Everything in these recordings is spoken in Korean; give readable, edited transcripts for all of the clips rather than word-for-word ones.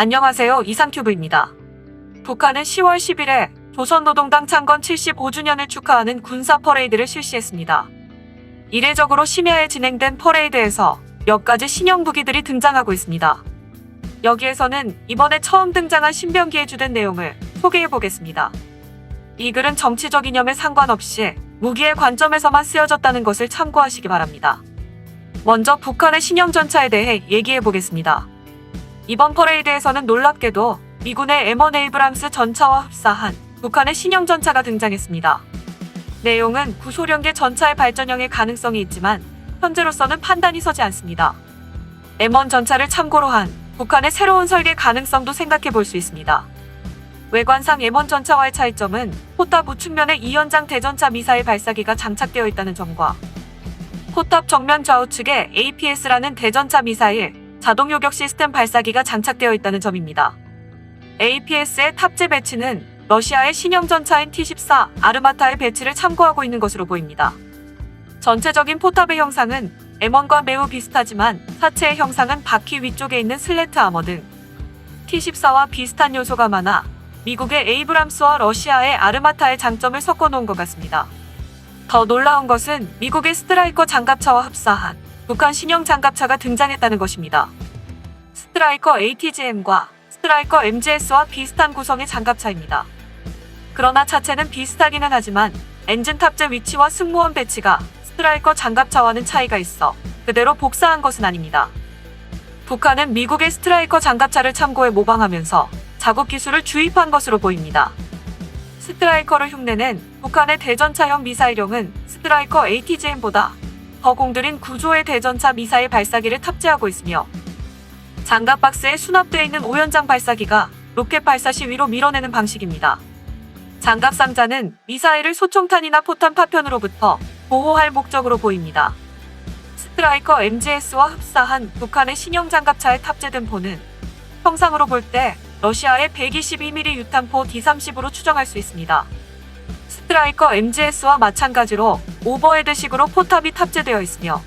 안녕하세요. 이상큐브입니다. 북한은 10월 10일에 조선노동당 창건 75주년을 축하하는 군사 퍼레이드를 실시했습니다. 이례적으로 심야에 진행된 퍼레이드에서 몇 가지 신형 무기들이 등장하고 있습니다. 여기에서는 이번에 처음 등장한 신병기에 주된 내용을 소개해보겠습니다. 이 글은 정치적 이념에 상관없이 무기의 관점에서만 쓰여졌다는 것을 참고하시기 바랍니다. 먼저 북한의 신형 전차에 대해 얘기해보겠습니다. 이번 퍼레이드에서는 놀랍게도 미군의 M1 에이브람스 전차와 흡사한 북한의 신형 전차가 등장했습니다. 내용은 구소련계 전차의 발전형의 가능성이 있지만 현재로서는 판단이 서지 않습니다. M1 전차를 참고로 한 북한의 새로운 설계 가능성도 생각해 볼 수 있습니다. 외관상 M1 전차와의 차이점은 포탑 우측면에 이연장 대전차 미사일 발사기가 장착되어 있다는 점과 포탑 정면 좌우측에 APS라는 대전차 미사일 자동 요격 시스템 발사기가 장착되어 있다는 점입니다. APS의 탑재 배치는 러시아의 신형 전차인 T-14 아르마타의 배치를 참고하고 있는 것으로 보입니다. 전체적인 포탑의 형상은 M1과 매우 비슷하지만 사체의 형상은 바퀴 위쪽에 있는 슬래트 아머 등 T-14와 비슷한 요소가 많아 미국의 에이브람스와 러시아의 아르마타의 장점을 섞어 놓은 것 같습니다. 더 놀라운 것은 미국의 스트라이커 장갑차와 흡사한 북한 신형 장갑차가 등장했다는 것입니다. 스트라이커 ATGM과 스트라이커 MGS와 비슷한 구성의 장갑차입니다. 그러나 차체는 비슷하기는 하지만 엔진 탑재 위치와 승무원 배치가 스트라이커 장갑차와는 차이가 있어 그대로 복사한 것은 아닙니다. 북한은 미국의 스트라이커 장갑차를 참고해 모방하면서 자국 기술을 주입한 것으로 보입니다. 스트라이커를 흉내낸 북한의 대전차형 미사일용은 스트라이커 ATGM보다 더 공들인 구조의 대전차 미사일 발사기를 탑재하고 있으며 장갑 박스에 수납되어 있는 오연장 발사기가 로켓 발사 시 위로 밀어내는 방식입니다. 장갑 상자는 미사일을 소총탄이나 포탄 파편으로부터 보호할 목적으로 보입니다. 스트라이커 MGS와 흡사한 북한의 신형 장갑차에 탑재된 포는 형상으로 볼 때 러시아의 122mm 유탄포 D-30으로 추정할 수 있습니다. 스트라이커 MGS와 마찬가지로 오버헤드식으로 포탑이 탑재되어 있으며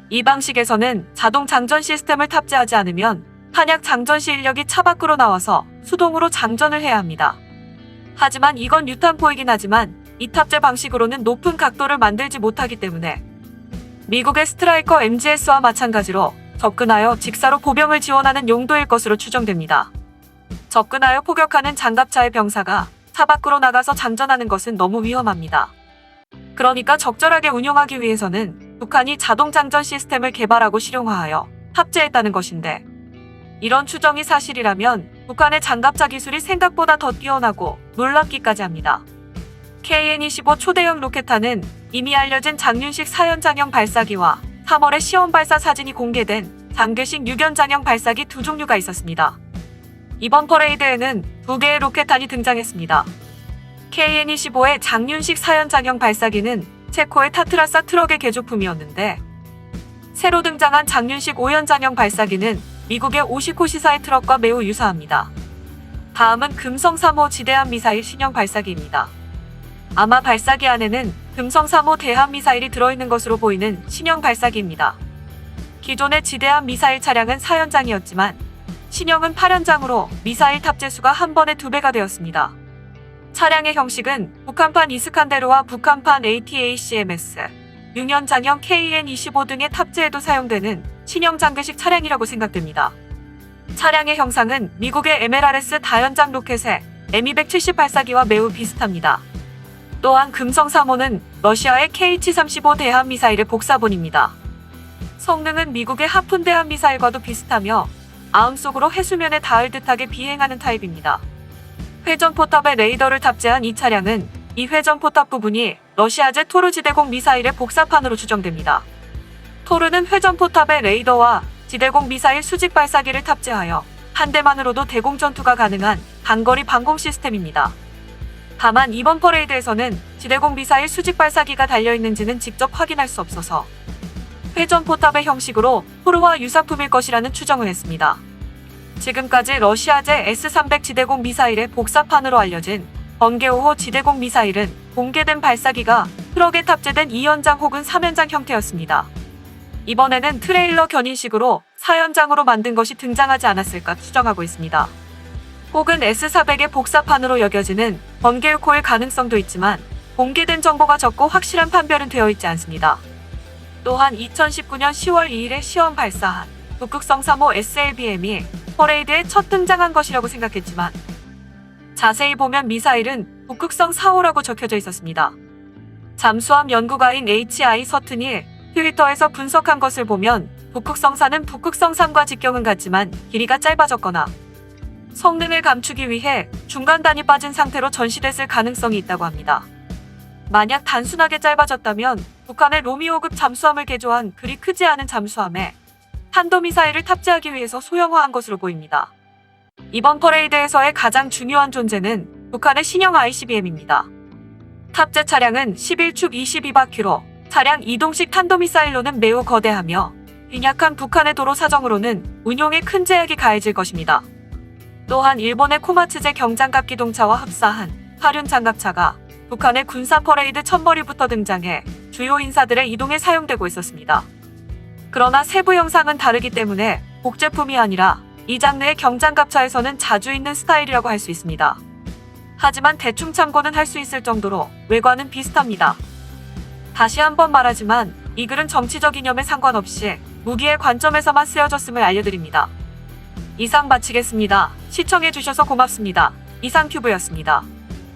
이 방식에서는 자동 장전 시스템을 탑재하지 않으면 탄약 장전 시 인력이 차 밖으로 나와서 수동으로 장전을 해야 합니다. 하지만 이건 유탄포이긴 하지만 이 탑재 방식으로는 높은 각도를 만들지 못하기 때문에 미국의 스트라이커 MGS와 마찬가지로 접근하여 직사로 보병을 지원하는 용도일 것으로 추정됩니다. 접근하여 포격하는 장갑차의 병사가 차 밖으로 나가서 장전하는 것은 너무 위험합니다. 그러니까 적절하게 운용하기 위해서는 북한이 자동 장전 시스템을 개발하고 실용화하여 탑재했다는 것인데 이런 추정이 사실이라면 북한의 장갑차 기술이 생각보다 더 뛰어나고 놀랍기까지 합니다. KN-25 초대형 로켓탄은 이미 알려진 장윤식 4연장형 발사기와 3월에 시험 발사 사진이 공개된 장규식 6연장형 발사기 두 종류가 있었습니다. 이번 퍼레이드에는 두 개의 로켓탄이 등장했습니다. KN-25의 장윤식 4연장형 발사기는 체코의 타트라사 트럭의 개조품이었는데 새로 등장한 장윤식 5연장형 발사기는 미국의 오시코시사의 트럭과 매우 유사합니다. 다음은 금성 3호 지대함 미사일 신형 발사기입니다. 아마 발사기 안에는 금성 3호 대함 미사일이 들어있는 것으로 보이는 신형 발사기입니다. 기존의 지대함 미사일 차량은 4연장이었지만 신형은 8연장으로 미사일 탑재수가 한 번에 2배가 되었습니다. 차량의 형식은 북한판 이스칸데르와 북한판 ATACMS, 6연장형 KN-25 등의 탑재에도 사용되는 신형 장교식 차량이라고 생각됩니다. 차량의 형상은 미국의 MLRS 다연장 로켓의 M270 발사기와 매우 비슷합니다. 또한 금성 3호는 러시아의 KH-35 대함 미사일의 복사본입니다. 성능은 미국의 하푼 대함 미사일과도 비슷하며 마음속으로 해수면에 닿을 듯하게 비행하는 타입입니다. 회전포탑에 레이더를 탑재한 이 차량은 이 회전포탑 부분이 러시아제 토르 지대공 미사일의 복사판으로 추정됩니다. 토르는 회전포탑에 레이더와 지대공 미사일 수직 발사기를 탑재하여 한 대만으로도 대공 전투가 가능한 단거리 방공 시스템입니다. 다만 이번 퍼레이드에서는 지대공 미사일 수직 발사기가 달려있는지는 직접 확인할 수 없어서 회전포탑의 형식으로 토르와 유사품일 것이라는 추정을 했습니다. 지금까지 러시아제 S-300 지대공 미사일의 복사판으로 알려진 번개 5호 지대공 미사일은 공개된 발사기가 트럭에 탑재된 2연장 혹은 3연장 형태였습니다. 이번에는 트레일러 견인식으로 사연장으로 만든 것이 등장하지 않았을까 추정하고 있습니다. 혹은 S400의 복사판으로 여겨지는 번개코일 가능성도 있지만 공개된 정보가 적고 확실한 판별은 되어 있지 않습니다. 또한 2019년 10월 2일에 시험 발사한 북극성 3호 SLBM이 퍼레이드에 첫 등장한 것이라고 생각했지만 자세히 보면 미사일은 북극성 4호라고 적혀져 있었습니다. 잠수함 연구가인 HI 서튼이 트위터에서 분석한 것을 보면 북극성 4는 북극성 3과 직경은 같지만 길이가 짧아졌거나 성능을 감추기 위해 중간단이 빠진 상태로 전시됐을 가능성이 있다고 합니다. 만약 단순하게 짧아졌다면 북한의 로미오급 잠수함을 개조한 그리 크지 않은 잠수함에 탄도미사일을 탑재하기 위해서 소형화한 것으로 보입니다. 이번 퍼레이드에서의 가장 중요한 존재는 북한의 신형 ICBM입니다. 탑재 차량은 11축 22바퀴로 차량 이동식 탄도미사일로는 매우 거대하며 빈약한 북한의 도로 사정으로는 운용에 큰 제약이 가해질 것입니다. 또한 일본의 코마츠제 경장갑 기동차와 흡사한 하륜 장갑차가 북한의 군사 퍼레이드 첫머리부터 등장해 주요 인사들의 이동에 사용되고 있었습니다. 그러나 세부 영상은 다르기 때문에 복제품이 아니라 이 장르의 경장갑차에서는 자주 있는 스타일이라고 할 수 있습니다. 하지만 대충 참고는 할 수 있을 정도로 외관은 비슷합니다. 다시 한번 말하지만 이 글은 정치적 이념에 상관없이 무기의 관점에서만 쓰여졌음을 알려드립니다. 이상 마치겠습니다. 시청해주셔서 고맙습니다. 이상큐브였습니다.